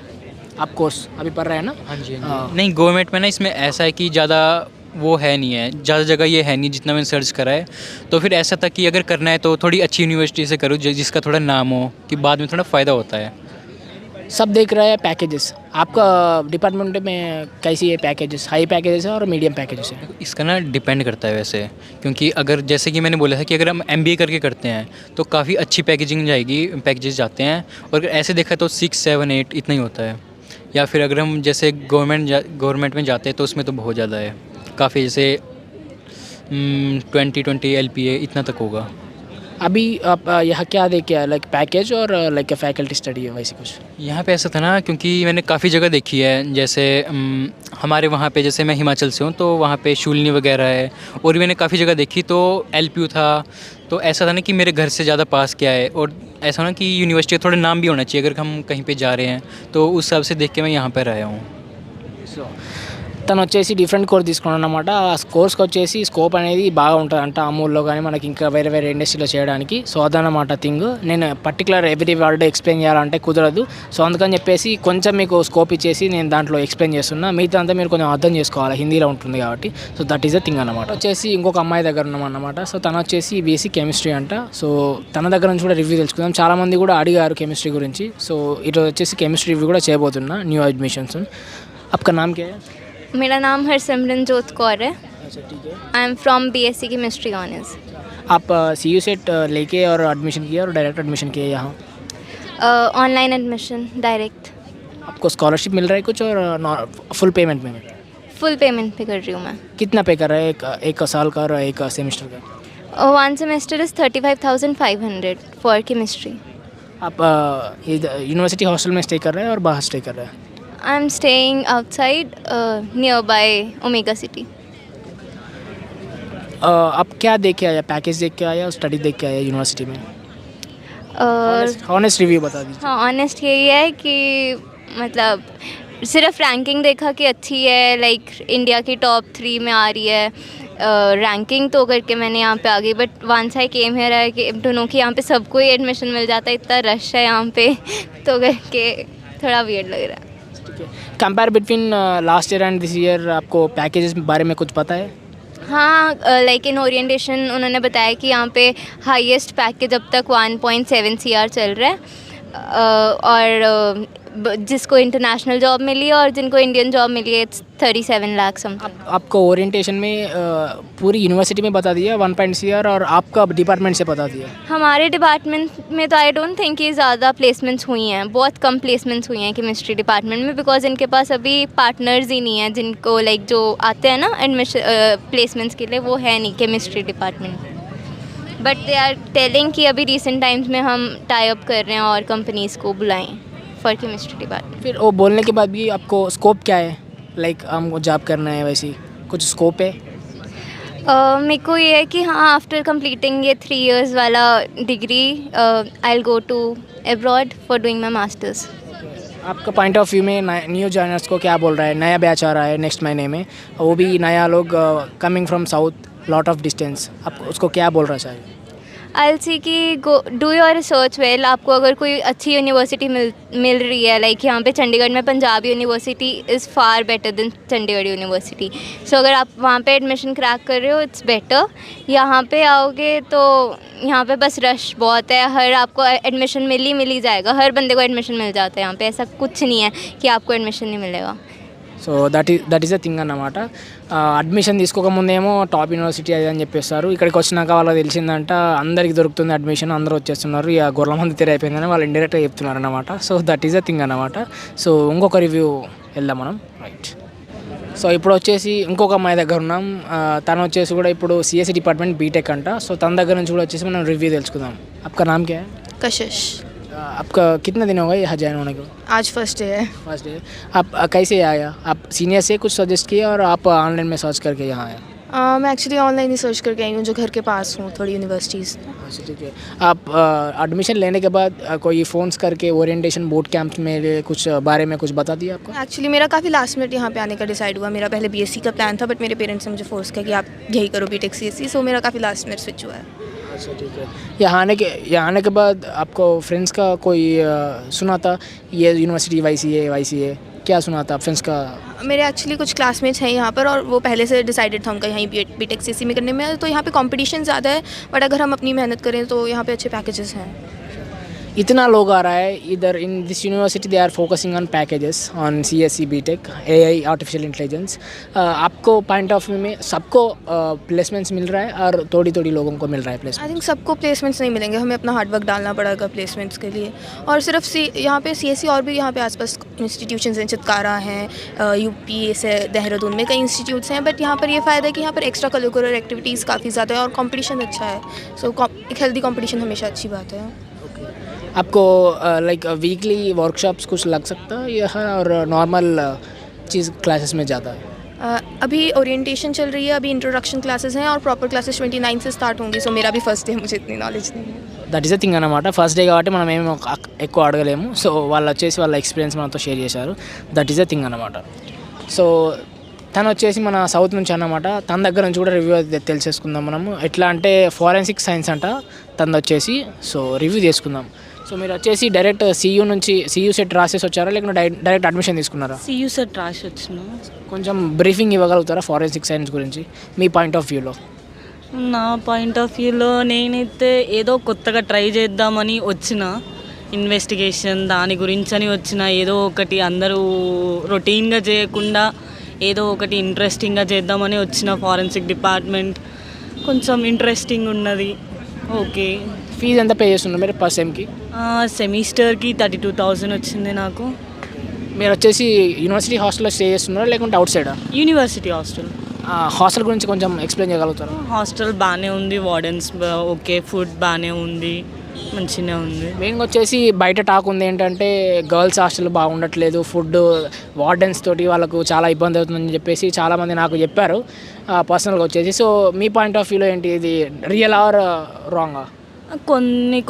[SPEAKER 1] आप कोर्स अभी पढ़ रहे हैं ना?
[SPEAKER 8] हाँ जी। नहीं, गवर्नमेंट में ना इसमें ऐसा है कि ज़्यादा वो है नहीं है, ज़्यादा जगह ये है नहीं जितना मैंने सर्च करा है। तो फिर ऐसा था कि अगर करना है तो थोड़ी अच्छी यूनिवर्सिटी से करो जिसका थोड़ा नाम हो, कि बाद में थोड़ा फ़ायदा होता है।
[SPEAKER 1] सब देख रहे हैं पैकेजेस, आपका डिपार्टमेंट में कैसी है पैकेजेस? हाई पैकेजेस है और मीडियम पैकेजेस है?
[SPEAKER 8] इसका ना डिपेंड करता है वैसे, क्योंकि अगर जैसे कि मैंने बोला था कि अगर हम MBA करके करते हैं तो काफ़ी अच्छी पैकेजिंग जाएगी, पैकेजेस जाते हैं। और अगर ऐसे देखा तो 6, 7, 8 इतना ही होता है। या फिर अगर हम जैसे गवर्नमेंट में जाते हैं तो उसमें तो बहुत ज़्यादा है, काफ़ी जैसे 20 LPA इतना तक होगा।
[SPEAKER 1] अभी आप यहाँ क्या देखे, लाइक पैकेज और लाइक फैकल्टी स्टडी है वैसे कुछ?
[SPEAKER 8] यहाँ पे ऐसा था ना, क्योंकि मैंने काफ़ी जगह देखी है। जैसे हमारे वहाँ पे, जैसे मैं हिमाचल से हूँ तो वहाँ पे शूलनी वगैरह है, और मैंने काफ़ी जगह देखी तो LPU था। तो ऐसा था ना कि मेरे घर से ज़्यादा पास क्या है, और ऐसा ना कि यूनिवर्सिटी का थोड़ा नाम भी होना चाहिए अगर हम कहीं पे जा रहे हैं, तो उस हिसाब से देख के मैं यहाँ पर आया हूँ।
[SPEAKER 1] సో తను వచ్చేసి డిఫరెంట్ కోర్స్ తీసుకున్నాను అనమాట. ఆ కోర్స్కి వచ్చేసి స్కోప్ అనేది బాగా ఉంటుందంట అమూల్లో కానీ మనకి ఇంకా వేరే వేరే ఇండస్ట్రీలో చేయడానికి. సో అదనమాట థింగ్. నేను పర్టికులర్ ఎవ్రీ వర్డ్ ఎక్స్ప్లెయిన్ చేయాలంటే కుదరదు. సో అందుకని చెప్పేసి కొంచెం మీకు స్కోప్ ఇచ్చేసి నేను దాంట్లో ఎక్స్ప్లెయిన్ చేస్తున్నా. మిగతా అంతా మీరు కొంచెం అర్థం చేసుకోవాలి, హిందీలో ఉంటుంది కాబట్టి. So that is the thing అనమాట. వచ్చేసి ఇంకొక అమ్మాయి దగ్గర ఉన్నామన్నమాట. సో తను వచ్చేసి బేసిక్ కెమిస్ట్రీ అంట. సో తన దగ్గర నుంచి కూడా రివ్యూ తెలుసుకుందాం. చాలామంది కూడా అడిగారు కెమిస్ట్రీ గురించి. సో ఈరోజు వచ్చేసి కెమిస్ట్రీ రివ్యూ కూడా చేయబోతున్నా, న్యూ అడ్మిషన్స్. आपका नाम क्या है?
[SPEAKER 9] मेरा नाम हरसिमरनजोत कौर है।
[SPEAKER 1] अच्छा, ठीक है.
[SPEAKER 9] I am from BSc chemistry honours.
[SPEAKER 1] आप CU सेट लेके और एडमिशन किया और डायरेक्ट एडमिशन किया यहाँ?
[SPEAKER 9] Online admission direct.
[SPEAKER 1] आपको स्कॉलरशिप मिल रहा है कुछ और फुल पेमेंट में मिल रहा है?
[SPEAKER 9] फुल पेमेंट पे कर रही हूँ मैं।
[SPEAKER 1] कितना पे कर रहा है एक साल का और एक सेमेस्टर का?
[SPEAKER 9] 1 सेमेस्टर इज़ 35,500 फॉर केमिस्ट्री।
[SPEAKER 1] आप यूनिवर्सिटी हॉस्टल में स्टे कर रहे हैं और बाहर स्टे कर रहे हैं?
[SPEAKER 9] I am staying outside near by omega city.
[SPEAKER 1] आप क्या देख के आया, पैकेज देख के आया और स्टडी देख के आया यूनिवर्सिटी में? ऑनेस्ट रिव्यू बता दीजिए।
[SPEAKER 9] हाँ, ऑनेस्ट यही है कि मतलब सिर्फ रैंकिंग देखा कि अच्छी है, लाइक इंडिया की टॉप 3 में आ रही है, रैंकिंग तो करके मैंने यहाँ पे आ गई, but once I came here है कि टू नो कि यहाँ पे सबको ही एडमिशन मिल जाता है, इतना रश है यहाँ पे तो करके थोड़ा वियर्ड लग रहा है।
[SPEAKER 1] ठीक है, compare between last year and this year आपको पैकेजेस के बारे में कुछ पता है?
[SPEAKER 9] हाँ, लाइक इन ओरिएंटेशन उन्होंने बताया कि यहाँ पे हाईएस्ट पैकेज अब तक 1.7 CR चल रहा है, और जिसको इंटरनेशनल जॉब मिली है और जिनको इंडियन जॉब मिली है 37 लाख समथिंग।
[SPEAKER 1] आपको ओरिएंटेशन में पूरी यूनिवर्सिटी में बता दिया 1 CR और आपका डिपार्टमेंट से बता दिया?
[SPEAKER 9] हमारे डिपार्टमेंट में तो आई डोंट थिंक कि ज़्यादा प्लेसमेंट्स हुई हैं, बहुत कम प्लेसमेंट्स हुई हैं केमिस्ट्री डिपार्टमेंट में, बिकॉज इनके पास अभी पार्टनर्स ही नहीं हैं जिनको लाइक जो आते हैं ना एडमिशन प्लेसमेंट्स के लिए, वो है नहीं chemistry department. But they are telling कि अभी रिसेंट टाइम्स में हम टाई अप कर रहे हैं और कंपनीज़ को बुलाएं फॉर केमिस्ट्री डिपार्टमेंट।
[SPEAKER 1] फिर वो बोलने के बाद भी आपको स्कोप क्या है, लाइक हमको जॉब करना है वैसी कुछ स्कोप है?
[SPEAKER 9] मेरे को ये है कि हाँ, आफ्टर कंप्लीटिंग ये 3 years वाला degree I will go to abroad for doing my masters.
[SPEAKER 1] आपका पॉइंट ऑफ व्यू में न्यू जॉइनर्स को क्या बोल रहा है? नया बैच आ रहा है नेक्स्ट महीने में, वो भी नया लोग coming from south lot of distance, आप उसको क्या बोल रहा चाहिए?
[SPEAKER 9] आई सी कि go do your research well. आपको अगर कोई अच्छी यूनिवर्सिटी मिल रही है, लाइक यहाँ पे चंडीगढ़ में Punjab university is far better than Chandigarh university, so अगर आप वहाँ पे एडमिशन क्रैक कर रहे हो इट्स बेटर। यहाँ पे आओगे तो यहाँ पे बस रश बहुत है, हर आपको एडमिशन मिल ही जाएगा, हर बंदे को एडमिशन मिल जाता है यहाँ पे, ऐसा कुछ नहीं है कि आपको एडमिशन नहीं मिलेगा।
[SPEAKER 1] So that is the thing అన్నమాట. అడ్మిషన్ తీసుకోకముందేమో టాప్ యూనివర్సిటీ అది అని చెప్పేస్తారు, ఇక్కడికి వచ్చినాక వాళ్ళకి తెలిసిందంట అందరికి దొరుకుతుంది అడ్మిషన్, అందరూ వచ్చేస్తున్నారు, ఇక గొర్రెల మంది తెర అయిపోయిందని వాళ్ళు ఇండైరెక్ట్గా చెప్తున్నారు అన్నమాట. So that is the thing అన్నమాట. సో ఇంకొక రివ్యూ వెళ్దాం మనం, రైట్. సో ఇప్పుడు వచ్చేసి ఇంకొక అమ్మాయి దగ్గర ఉన్నాం, తను వచ్చేసి కూడా ఇప్పుడు సిఎస్సి డిపార్ట్మెంట్ బీటెక్ అంట. సో తన దగ్గర నుంచి కూడా వచ్చేసి మనం రివ్యూ తెలుసుకుందాం. आपका नाम क्या है?
[SPEAKER 10] कशिश।
[SPEAKER 1] आपका कितना दिन हो गया यहाँ ज्वाइन होने को?
[SPEAKER 10] आज फर्स्ट डे है।
[SPEAKER 1] First day. आप कैसे आया? आप सीनियर से कुछ सजेस्ट किया और आप ऑनलाइन में सर्च करके यहाँ आए?
[SPEAKER 10] मैं एक्चुअली ऑनलाइन ही सर्च करके आई हूँ, जो घर के पास हूँ थोड़ी यूनिवर्सिटीज़।
[SPEAKER 1] अच्छा ठीक है। आप एडमिशन लेने के बाद कोई फ़ोन्स करके ओरिएंटेशन बोट कैंप में कुछ बारे में कुछ बता दिया आपको?
[SPEAKER 10] एक्चुअली मेरा काफ़ी लास्ट मिनट यहाँ पे आने का डिसाइड हुआ। मेरा पहले बीएससी का प्लान था, बट मेरे पेरेंट्स ने मुझे फोर्स किया कि आप यही करो बीटेक सीएससी, सो मेरा काफ़ी लास्ट मिनट स्विच हुआ है।
[SPEAKER 1] अच्छा ठीक है। यहाँ आने के बाद आपको फ्रेंड्स का कोई सुना था ये यूनिवर्सिटी वाईसी है, क्या सुना था फ्रेंड्स का?
[SPEAKER 10] मेरे एक्चुअली कुछ क्लासमेट्स हैं यहाँ पर, और वो पहले से डिसाइडेड था उनका यहीं बीटेक सीएससी में करने में, तो यहाँ पे कंपटीशन ज़्यादा है, बट अगर हम अपनी मेहनत करें तो यहाँ पे अच्छे पैकेजेस हैं।
[SPEAKER 1] इतना लोग आ रहा है इधर in this university, they are focusing on packages on CSC BTech AI artificial intelligence. आपको पॉइंट ऑफ व्यू में सबको प्लेसमेंट्स मिल रहा है और थोड़ी थोड़ी लोगों को मिल रहा है प्लेसमेंट?
[SPEAKER 10] आई थिंक सबको प्लेसमेंट्स नहीं मिलेंगे, हमें अपना हार्डवर्क डालना पड़ेगा प्लेसमेंट्स के लिए। और सिर्फ यहाँ पे सीएससी और भी यहाँ पे आसपास इंस्टीट्यूशंस हैं, चितकारा हैं, यूपी से देहरादून में कई इंस्टीट्यूट्स हैं, बट यहाँ पर ये फ़ायदा है कि यहाँ पर एक्स्ट्रा करिकुलर एक्टिविटीज़ काफ़ी ज़्यादा है और कंपटीशन अच्छा है, सो एक हेल्दी कंपटीशन हमेशा अच्छी बात है।
[SPEAKER 1] आपको लाइक वीकली वर्कशॉप्स कुछ लग सकता है यह, और नॉर्मल चीज़ क्लासेस में ज़्यादा है?
[SPEAKER 10] अभी ओरिएंटेशन चल रही है, अभी इंट्रोडक्शन क्लासेस हैं और प्रॉपर क्लासेस 29 से स्टार्ट होंगी, सो मेरा भी फर्स्ट डे, मुझे इतनी नॉलेज नहीं है.
[SPEAKER 1] దట్ ఈస్ ద థింగ్ అన్నమాట. ఫస్ట్ డే కాబట్టి మనం ఏమి ఎక్కువ అడగలేము, సో వాళ్ళు వచ్చేసి వాళ్ళ ఎక్స్పీరియన్స్ మనతో షేర్ చేశారు. దట్ ఈస్ ద థింగ్ అన్నమాట. సో తను వచ్చేసి మన సౌత్ నుంచి అన్నమాట, తన దగ్గర నుంచి కూడా రివ్యూ తెలిసేసుకుందాం మనము. ఎట్లా అంటే ఫారెన్సిక్ సైన్స్ అంట తను వచ్చేసి, సో రివ్యూ తీసుకుందాం. సో మీరు వచ్చేసి డైరెక్ట్ సియూ సెట్ రాసేసి వచ్చారా, లేకుంటే డైరెక్ట్ అడ్మిషన్ తీసుకున్నారా?
[SPEAKER 11] సియూ సెట్ రాసి వచ్చిన.
[SPEAKER 1] కొంచెం బ్రీఫింగ్ ఇవ్వగలుగుతారా ఫారెన్సిక్ సైన్స్ గురించి మీ పాయింట్ ఆఫ్ వ్యూలో?
[SPEAKER 11] నా పాయింట్ ఆఫ్ వ్యూలో నేనైతే ఏదో కొత్తగా ట్రై చేద్దామని వచ్చిన, ఇన్వెస్టిగేషన్ దాని గురించి అని వచ్చిన, ఏదో ఒకటి అందరూ రొటీన్గా చేయకుండా ఏదో ఒకటి ఇంట్రెస్టింగ్గా చేద్దామని వచ్చిన. ఫారెన్సిక్ డిపార్ట్మెంట్ కొంచెం ఇంట్రెస్టింగ్ ఉన్నది. ఓకే.
[SPEAKER 1] ఫీజు ఎంత పే చేస్తున్నారు మీరు పర్ సెమ్కి?
[SPEAKER 11] సెమిస్టర్కి 32,000 వచ్చింది నాకు.
[SPEAKER 1] మీరు వచ్చేసి యూనివర్సిటీ హాస్టల్లో స్టే చేస్తున్నారా లేకుంటే అవుట్ సైడా?
[SPEAKER 11] University hostel.
[SPEAKER 1] హాస్టల్ గురించి కొంచెం ఎక్స్ప్లెయిన్ చేయగలుగుతారా?
[SPEAKER 11] హాస్టల్ బాగానే ఉంది, వార్డెన్స్ ఓకే, ఫుడ్ బాగానే ఉంది, మంచిగానే ఉంది.
[SPEAKER 1] మెయిన్గా వచ్చేసి బయట టాక్ ఉంది ఏంటంటే గర్ల్స్ హాస్టల్ బాగుండట్లేదు, ఫుడ్ వార్డెన్స్ తోటి వాళ్ళకు చాలా ఇబ్బంది అవుతుందని చెప్పేసి చాలామంది నాకు చెప్పారు పర్సనల్గా వచ్చేసి. సో మీ పాయింట్ ఆఫ్ వ్యూలో ఏంటి, ఇది రియల్ ఆర్ రాంగా?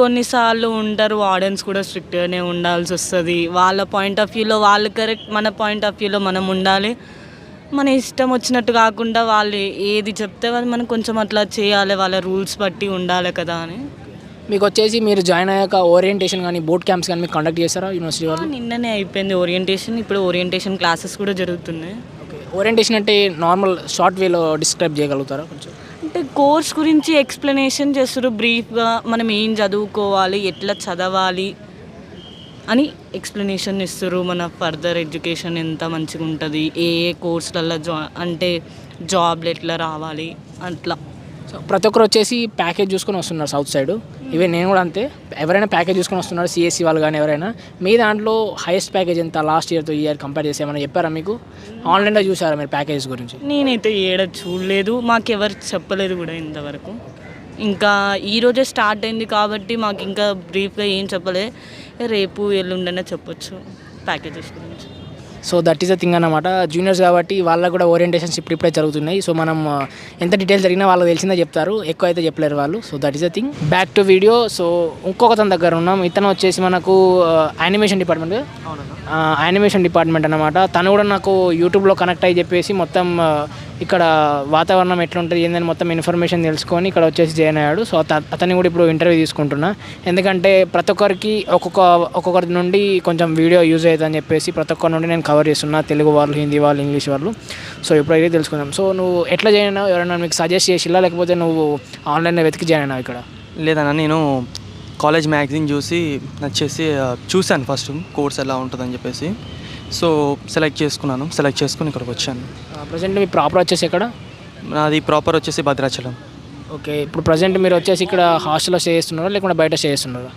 [SPEAKER 11] కొన్నిసార్లు ఉంటారు వార్డెన్స్ కూడా స్ట్రిక్ట్గానే ఉండాల్సి వస్తుంది. వాళ్ళ పాయింట్ ఆఫ్ వ్యూలో వాళ్ళు కరెక్ట్, మన పాయింట్ ఆఫ్ వ్యూలో మనం ఉండాలి. మన ఇష్టం వచ్చినట్టు కాకుండా వాళ్ళు ఏది చెప్తే వాళ్ళు మనం కొంచెం అట్లా చేయాలి, వాళ్ళ రూల్స్ బట్టి ఉండాలి కదా అని.
[SPEAKER 1] మీకు వచ్చేసి మీరు జాయిన్ అయ్యాక ఓరియంటేషన్ కానీ బోట్ క్యాంప్స్ కానీ మీకు కండక్ట్ చేస్తారా యూనివర్సిటీ వాళ్ళు?
[SPEAKER 11] నిన్ననే అయిపోయింది ఓరియంటేషన్, ఇప్పుడు ఓరియంటేషన్ క్లాసెస్ కూడా జరుగుతున్నాయి.
[SPEAKER 1] ఓరియంటేషన్ అంటే నార్మల్ షార్ట్ వేలో డిస్క్రైబ్ చేయగలుగుతారా కొంచెం?
[SPEAKER 11] అంటే కోర్స్ గురించి ఎక్స్ప్లెనేషన్ చేస్తారు బ్రీఫ్గా, మనం ఏం చదువుకోవాలి, ఎట్లా చదవాలి అని ఎక్స్ప్లెనేషన్ ఇస్తారు. మన ఫర్దర్ ఎడ్యుకేషన్ ఎంత మంచిగా ఉంటుంది, ఏ కోర్సులలో అంటే జాబ్లు ఎట్లా రావాలి అట్లా.
[SPEAKER 1] సో ప్రతి ఒక్కరు వచ్చేసి ప్యాకేజ్ చూసుకొని వస్తున్నారు సౌత్ సైడ్. ఈవెన్ నేను కూడా అంతే, ఎవరైనా ప్యాకేజ్ చూసుకొని వస్తున్నారు, సిఎస్సి వాళ్ళు కానీ ఎవరైనా. మీ దాంట్లో హైయెస్ట్ ప్యాకేజ్ ఎంత లాస్ట్ ఇయర్తో ఈ ఇయర్ కంపేర్ చేసి ఏమైనా చెప్పారా మీకు? ఆన్లైన్లో చూసారా మీరు ప్యాకేజ్ గురించి?
[SPEAKER 11] నేనైతే ఏడ చూడలేదు, మాకెవరు చెప్పలేదు కూడా ఇంతవరకు. ఇంకా ఈరోజే స్టార్ట్ అయింది కాబట్టి మాకు ఇంకా బ్రీఫ్గా ఏం చెప్పలేదు. రేపు ఎల్లుండనే చెప్పొచ్చు ప్యాకేజెస్ గురించి.
[SPEAKER 1] So that is the thing అన్నమాట. జూనియర్స్ కాబట్టి వాళ్ళకు కూడా ఓరియంటేషన్స్ ఇప్పుడే జరుగుతున్నాయి. సో మనం ఎంత డీటెయిల్స్ జరిగినా వాళ్ళకి తెలిసిందే చెప్తారు, ఎక్కువ అయితే చెప్పలేరు వాళ్ళు. So that is the thing. Back to video. So ఇంకొక తన దగ్గర ఉన్నాం. ఇతను వచ్చేసి మనకు యానిమేషన్ డిపార్ట్మెంట్ అన్నమాట. తను కూడా నాకు యూట్యూబ్లో కనెక్ట్ అయ్యి చెప్పేసి మొత్తం ఇక్కడ వాతావరణం ఎట్లుంటుంది ఏందని మొత్తం ఇన్ఫర్మేషన్ తెలుసుకొని ఇక్కడ వచ్చేసి జాయిన్ అయ్యాడు. సో అతన్ని కూడా ఇప్పుడు ఇంటర్వ్యూ తీసుకుంటున్నా, ఎందుకంటే ప్రతి ఒక్కరికి ఒక్కొక్కరి నుండి కొంచెం వీడియో యూజ్ అవుతుందని చెప్పేసి ప్రతి ఒక్కరి నుండి నేను కవర్ చేస్తున్నా, తెలుగు వాళ్ళు, హిందీ వాళ్ళు, ఇంగ్లీష్ వాళ్ళు. సో ఇప్పుడైతే తెలుసుకుందాం. సో నువ్వు ఎట్లా జాయిన్ అయినావు? ఎవరైనా మీకు సజెస్ట్ చేసిలా లేకపోతే నువ్వు ఆన్లైన్లో వెతికి జాయిన్ అయినావు ఇక్కడ?
[SPEAKER 12] లేదన్నా, నేను కాలేజ్ మ్యాగజైన్ చూసి నచ్చేసి చూశాను ఫస్ట్ కోర్స్ ఎలా ఉంటుందని చెప్పేసి. సో సెలెక్ట్ చేసుకుని ఇక్కడికి వచ్చాను.
[SPEAKER 1] ప్రజెంట్ మీ ప్రాపర్ వచ్చేసి ఎక్కడ?
[SPEAKER 12] నాది ప్రాపర్ వచ్చేసి భద్రాచలం.
[SPEAKER 1] ఓకే. ఇప్పుడు ప్రజెంట్ మీరు వచ్చేసి ఇక్కడ హాస్టల్లో స్టే చేస్తున్నారా లేకుంటే బయట స్టే చేస్తున్నారా?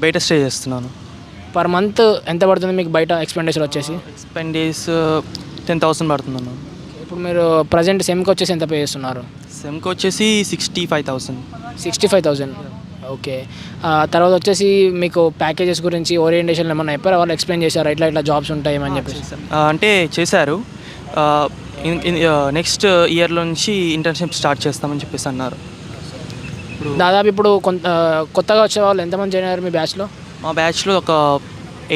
[SPEAKER 12] బయట స్టే చేస్తున్నాను.
[SPEAKER 1] పర్ మంత్ ఎంత పడుతుంది మీకు బయట ఎక్స్పెండిచర్ వచ్చేసి?
[SPEAKER 12] ఎక్స్పెండిస్ 10,000 పడుతుందన్న.
[SPEAKER 1] ఇప్పుడు మీరు ప్రజెంట్ సెమ్కి వచ్చేసి ఎంత పే చేస్తున్నారు?
[SPEAKER 12] సెమ్కి వచ్చేసి 65,000.
[SPEAKER 1] 65,000. ఓకే. తర్వాత వచ్చేసి మీకు ప్యాకేజెస్ గురించి ఓరియంటేషన్ ఏమన్నా చెప్పారా? వాళ్ళు ఎక్స్ప్లెయిన్ చేశారు ఇట్లా జాబ్స్ ఉంటాయి అని చెప్పేసి?
[SPEAKER 12] అంటే చేశారు. నెక్స్ట్ ఇయర్లో నుంచి ఇంటర్న్షిప్ స్టార్ట్ చేస్తామని చెప్పేసి అన్నారు.
[SPEAKER 1] దాదాపు ఇప్పుడు కొత్తగా వచ్చే వాళ్ళు ఎంతమంది జాయిన్ అయ్యారు మీ బ్యాచ్లో?
[SPEAKER 12] మా బ్యాచ్లో ఒక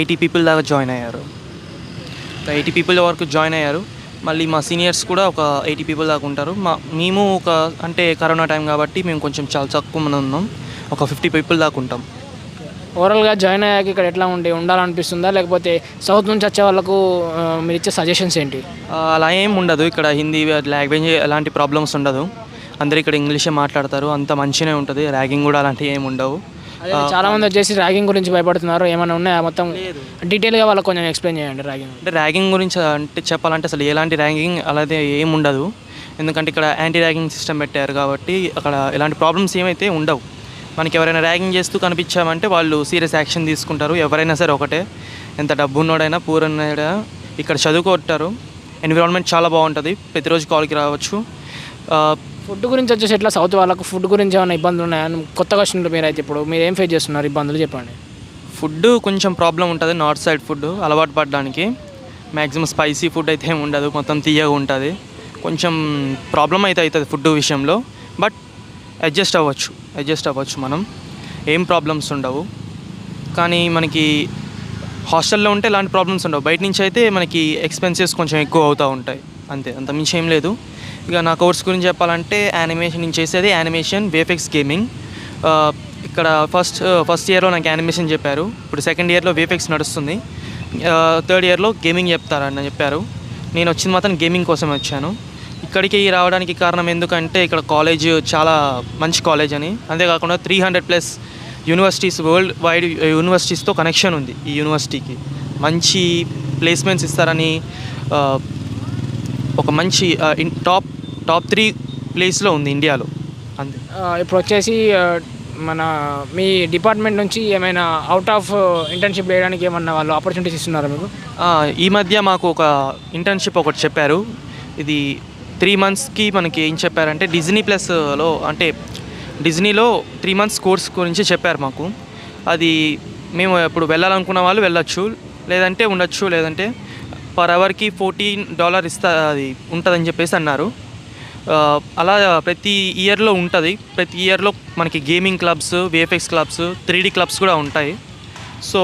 [SPEAKER 12] 80 పీపుల్ దాకా జాయిన్ అయ్యారు. 80 పీపుల్ వరకు జాయిన్ అయ్యారు. మళ్ళీ మా సీనియర్స్ కూడా ఒక 80 పీపుల్ దాకా ఉంటారు. మేము అంటే కరోనా టైం కాబట్టి మేము కొంచెం చాలా తక్కువ మంది ఉన్నాం, ఒక 50 పీపుల్ దాకా ఉంటాం.
[SPEAKER 1] ఓవరాల్గా జాయిన్ అయ్యాక ఇక్కడ ఎట్లా ఉండాలనిపిస్తుందా, లేకపోతే సౌత్ నుంచి వచ్చే వాళ్ళకు మీరు ఇచ్చే సజెషన్స్ ఏంటి?
[SPEAKER 12] అలా ఏం ఉండదు. ఇక్కడ హిందీ లాంగ్వేజ్ ఎలాంటి ప్రాబ్లమ్స్ ఉండదు. అందరు ఇక్కడ ఇంగ్లీషే మాట్లాడతారు, అంత మంచిగానే ఉంటుంది. ర్యాగింగ్ కూడా అలాంటివి ఏమి ఉండవు.
[SPEAKER 1] చాలామంది వచ్చేసి ర్యాగింగ్ గురించి భయపడుతున్నారు, ఏమైనా ఉన్నాయా? మొత్తం డీటెయిల్గా వాళ్ళకి కొంచెం ఎక్స్ప్లెయిన్ చేయండి.
[SPEAKER 12] ర్యాగింగ్ గురించి అంటే చెప్పాలంటే అసలు ఎలాంటి ర్యాగింగ్ అలాగే ఏమి ఉండదు. ఎందుకంటే ఇక్కడ యాంటీ ర్యాగింగ్ సిస్టమ్ పెట్టారు కాబట్టి అక్కడ ఎలాంటి ప్రాబ్లమ్స్ ఏమైతే ఉండవు. మనకి ఎవరైనా ర్యాగింగ్ చేస్తూ కనిపించామంటే వాళ్ళు సీరియస్ యాక్షన్ తీసుకుంటారు. ఎవరైనా సరే ఒకటే, ఎంత డబ్బు ఉన్నోడైనా పూర్ ఉన్నాడైనా ఇక్కడ చదువుకుంటారు. ఎన్విరాన్మెంట్ చాలా బాగుంటుంది, ప్రతిరోజు కాల్కి రావచ్చు.
[SPEAKER 1] ఫుడ్ గురించి వచ్చేసి ఎట్లా సౌత్ వాళ్ళకు ఫుడ్ గురించి ఏమైనా ఇబ్బందులు ఉన్నాయా? కొత్తగా వచ్చినట్టు మీరైతే ఇప్పుడు మీరు ఏం ఫేస్ చేస్తున్నారు ఇబ్బందులు చెప్పండి.
[SPEAKER 12] ఫుడ్ కొంచెం ప్రాబ్లం ఉంటుంది. నార్త్ సైడ్ ఫుడ్ అలవాటు పడడానికి మ్యాక్సిమం స్పైసీ ఫుడ్ అయితే ఏమి ఉండదు, మొత్తం తీయగా ఉంటుంది. కొంచెం ప్రాబ్లం అయితే అవుతుంది ఫుడ్ విషయంలో, బట్ అడ్జస్ట్ అవ్వచ్చు మనం, ఏం ప్రాబ్లమ్స్ ఉండవు. కానీ మనకి హాస్టల్లో ఉంటే ఇలాంటి ప్రాబ్లమ్స్ ఉండవు. బయట నుంచి అయితే మనకి ఎక్స్పెన్సెస్ కొంచెం ఎక్కువ అవుతూ ఉంటాయి, అంతే, అంత మించి ఏం లేదు. ఇక నా కోర్స్ గురించి చెప్పాలంటే యానిమేషన్ నేను చేసేది యానిమేషన్ VFX గేమింగ్. ఇక్కడ ఫస్ట్ ఇయర్లో నాకు యానిమేషన్ చెప్పారు, ఇప్పుడు సెకండ్ ఇయర్లో VFX నడుస్తుంది, థర్డ్ ఇయర్లో గేమింగ్ చెప్తారని చెప్పారు. నేను వచ్చింది మాత్రం గేమింగ్ కోసమే వచ్చాను. ఇక్కడికి రావడానికి కారణం ఎందుకంటే ఇక్కడ కాలేజ్ చాలా మంచి కాలేజ్ అని, అంతేకాకుండా 300+ యూనివర్సిటీస్, వరల్డ్ వైడ్ యూనివర్సిటీస్తో కనెక్షన్ ఉంది. ఈ యూనివర్సిటీకి మంచి ప్లేస్మెంట్స్ ఇస్తారని, ఒక మంచి టాప్ 3 ప్లేస్లో ఉంది ఇండియాలో, అంతే.
[SPEAKER 1] ఇప్పుడు వచ్చేసి మన మీ డిపార్ట్మెంట్ నుంచి ఏమైనా అవుట్ ఆఫ్ ఇంటర్న్షిప్ చేయడానికి ఏమన్నా వాళ్ళు ఆపర్చునిటీస్ ఇస్తున్నారా మీకు?
[SPEAKER 12] ఈ మధ్య మాకు ఒక ఇంటర్న్షిప్ ఒకటి చెప్పారు. ఇది 3 మంత్స్కి మనకి ఏం చెప్పారంటే డిజ్నీ+లో అంటే డిజ్నీలో 3 మంత్స్ కోర్స్ గురించి చెప్పారు మాకు. అది మేము ఇప్పుడు వెళ్ళాలనుకున్న వాళ్ళు వెళ్ళొచ్చు, లేదంటే ఉండొచ్చు, లేదంటే పర్ అవర్కి $14 అది ఉంటుందని చెప్పేసి అన్నారు. అలా ప్రతి ఇయర్లో ఉంటుంది. ప్రతి ఇయర్లో మనకి gaming clubs, VFX clubs, 3D clubs కూడా ఉంటాయి. సో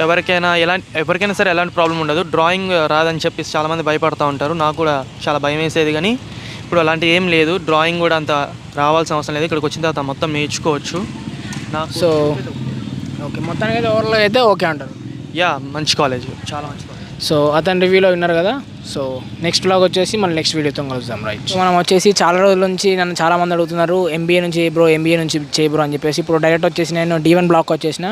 [SPEAKER 12] ఎవరికైనా సరే ఎలాంటి ప్రాబ్లం ఉండదు. డ్రాయింగ్ రాదని చెప్పేసి చాలామంది భయపడుతూ ఉంటారు. నాకు కూడా చాలా భయం వేసేది, కానీ ఇప్పుడు అలాంటి ఏం లేదు. డ్రాయింగ్ కూడా అంత రావాల్సిన అవసరం లేదు. ఇక్కడికి వచ్చిన తర్వాత మొత్తం నేర్చుకోవచ్చు. నాకు
[SPEAKER 1] సో ఓకే, మొత్తానికి అయితే ఓవరాల్ అయితే ఓకే అంటారు.
[SPEAKER 12] యా, మంచి కాలేజ్, చాలా మంచి కాలేజ్.
[SPEAKER 1] సో అతని రివ్యూలో విన్నారు కదా. సో నెక్స్ట్ బ్లాగ్ వచ్చేసి మనం నెక్స్ట్ వీడియోతో కలుద్దాం. రైట్, మనం వచ్చేసి చాలా రోజుల నుంచి నన్ను చాలామంది అడుగుతున్నారు ఎంబీఏ నుంచి ఎంబీఏ నుంచి చేయబ్రో అని చెప్పేసి. ఇప్పుడు డైరెక్ట్ వచ్చేసి నేను D1 బ్లాక్ వచ్చేసిన.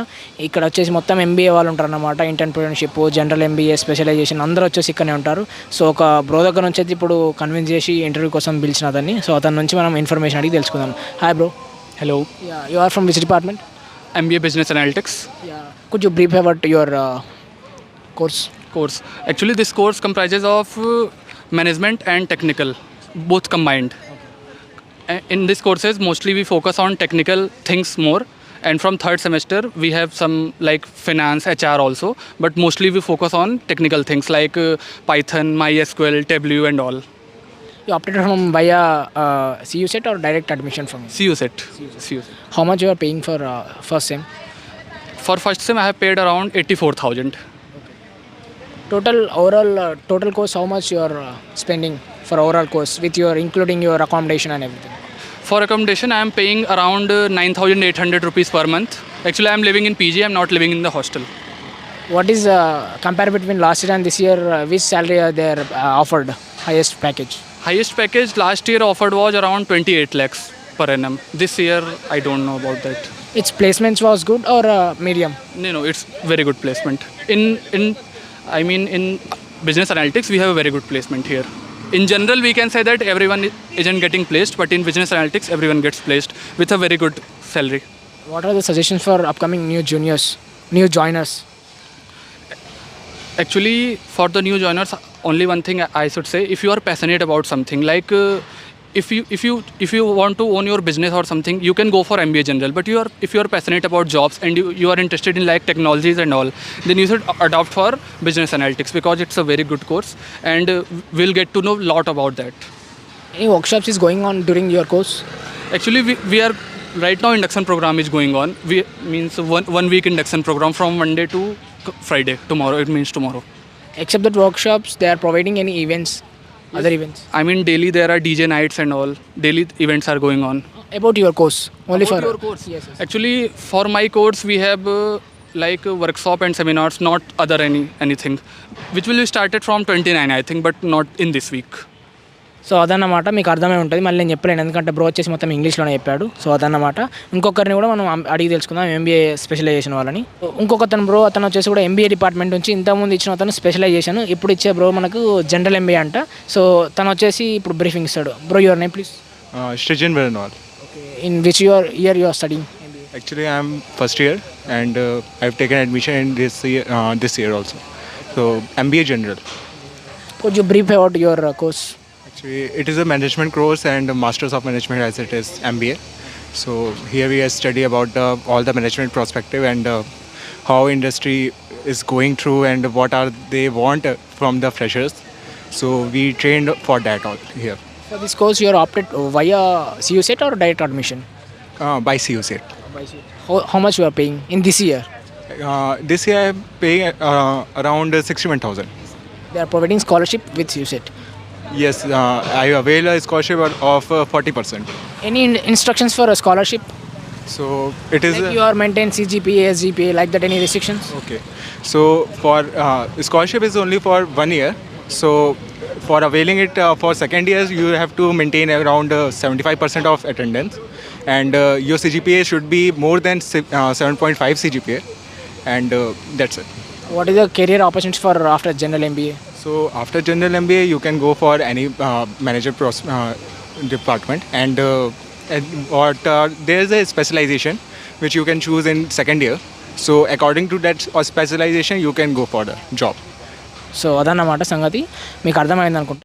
[SPEAKER 1] ఇక్కడ వచ్చేసి మొత్తం ఎంబీఏ వాళ్ళు ఉంటారు అన్నమాట. ఎంటర్‌ప్రెన్యూర్‌షిప్, జనరల్ ఎంబీఏ, స్పెషలైజేషన్ అందరూ వచ్చేసి ఇక్కడనే ఉంటారు. సో ఒక బ్రో దగ్గర నుంచి అయితే ఇప్పుడు కన్విన్స్ చేసి ఇంటర్వ్యూ కోసం పిలిచిన అతన్ని. సో అతని నుంచి మనం ఇన్ఫర్మేషన్ అడిగి తెలుసుకుందాం. Hi bro.
[SPEAKER 13] Hello.
[SPEAKER 1] You are from which department?
[SPEAKER 13] MBA Business Analytics.
[SPEAKER 1] Could you brief about your course?
[SPEAKER 13] Actually, this course comprises of management and technical, both combined. In these courses, mostly we focus on technical things more. And from third semester, we have some like finance, HR also. But mostly we focus on technical things like Python, MySQL, Tableau and all.
[SPEAKER 1] You opted from via CUSET or direct admission from
[SPEAKER 13] CUSET.
[SPEAKER 1] How much you are paying for first sem?
[SPEAKER 13] For first sem, I have paid around 84,000.
[SPEAKER 1] Total course, how much you are spending for overall course with your including your accommodation and everything?
[SPEAKER 13] For accommodation, I am paying around 9,800 rupees per month. Actually, I am living in PG. I am not living in the hostel.
[SPEAKER 1] What is compare between last year and this year? Which salary are they offered? Highest package?
[SPEAKER 13] Highest package last year offered was around 28 lakhs per annum. This year, I don't know about that.
[SPEAKER 1] Its placements was good or medium?
[SPEAKER 13] No, it's very good placement. In business analytics, we have a very good placement here. In general, we can say that everyone isn't getting placed, but in business analytics, everyone gets placed with a very good salary.
[SPEAKER 1] What are the suggestions for upcoming new joiners?
[SPEAKER 13] Actually, for the new joiners, only one thing I should say: if you are passionate about something, like if you want to own your business or something, you can go for MBA General. But if you are passionate about jobs and you are interested in like technologies and all, then you should adopt for business analytics because it's a very good course and we'll get to know a lot about that.
[SPEAKER 1] Any workshops is going on during your course?
[SPEAKER 13] Actually, we are right now induction program is going on. Means one week induction program from Monday to Friday. Tomorrow, it means tomorrow.
[SPEAKER 1] Except that workshops, they are providing any events? Yes. Other events?
[SPEAKER 13] I mean, daily there are DJ nights and all. Daily events are going on.
[SPEAKER 1] About your course? Only
[SPEAKER 13] about
[SPEAKER 1] for
[SPEAKER 13] your course? Yes. Actually, for my course, we have like workshop and seminars, not other anything, which will be started from 29, I think, but not in this week.
[SPEAKER 1] So అదన్నమాట, మీకు అర్థమై ఉంటుంది. మళ్ళీ నేను చెప్పలేను ఎందుకంటే bro వచ్చేసి మొత్తం ఇంగ్లీష్లోనే చెప్పాడు. సో అదన్నమాట. ఇంకొకరిని కూడా మనం అడిగి తెలుసుకుందాం, ఎంబీఏ స్పెషలైజేషన్ వాళ్ళని. ఇంకొకతను బ్రో, అతను వచ్చేసి కూడా ఎంబీఏ డిపార్ట్మెంట్ నుంచి ఇంతకుముందు ఇచ్చిన అతను స్పెషలైజేషన్, ఇప్పుడు ఇచ్చే బ్రో మనకు జనరల్ ఎంబీఏ అంట. సో తను వచ్చేసి ఇప్పుడు బ్రీఫింగ్ ఇస్తాడు. Bro, your name please?
[SPEAKER 14] Srijan Bernal.
[SPEAKER 1] In which year you are studying MBA?
[SPEAKER 14] Actually, I am first year and I've taken admission in this year also. So MBA General.
[SPEAKER 1] Could you brief about your course?
[SPEAKER 14] Actually, it is a management course and a Masters of Management as it is MBA. So here we study about all the management perspective and how industry is going through and what are they want from the freshers. So we trained for that all here.
[SPEAKER 1] For this course, you are opted via CUSET or direct admission?
[SPEAKER 14] By CUSET.
[SPEAKER 1] How much you are paying in this year?
[SPEAKER 14] This year I am paying around 61,000.
[SPEAKER 1] They are providing scholarship with CUSET.
[SPEAKER 14] Yes, I avail a scholarship of 40%.
[SPEAKER 1] Any instructions for a scholarship?
[SPEAKER 14] So it is
[SPEAKER 1] like you are maintain CGPA, SGPA, like that, any restrictions?
[SPEAKER 14] Okay. So for scholarship is only for 1 year. So for availing it for second year, you have to maintain around 75% of attendance, and your CGPA should be more than 7.5 CGPA, and that's it.
[SPEAKER 1] What is the career opportunities for after general MBA?
[SPEAKER 14] So after general MBA, you can go for any manager department, and there is a specialization which you can choose in second year. So according to that specialization, you can go for the job.
[SPEAKER 1] So అదన్నమాట సంగతి, మీకు అర్థమైంది అనుకుంటా.